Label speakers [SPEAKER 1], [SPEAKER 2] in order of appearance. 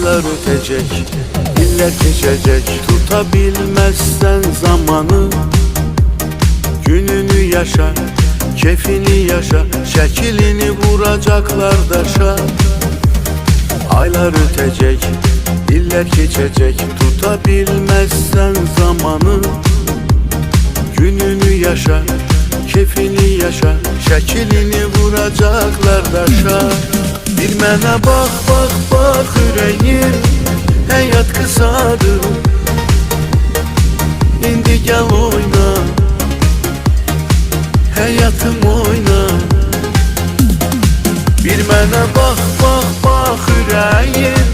[SPEAKER 1] Aylar ötecek, iller geçecek, tutabilmezsen zamanı. Gününü yaşa, keyfini yaşa, şekilini vuracaklar daşa. Aylar ötecek, iller geçecek, tutabilmezsen zamanı. Gününü yaşa, keyfini yaşa, şekilini vuracaklar daşa. Bir mənə bax, bax, bax ürəyim, həyat qısadır. İndi gəl oyna, həyatım oyna. Bir mənə bax, bax, bax ürəyim,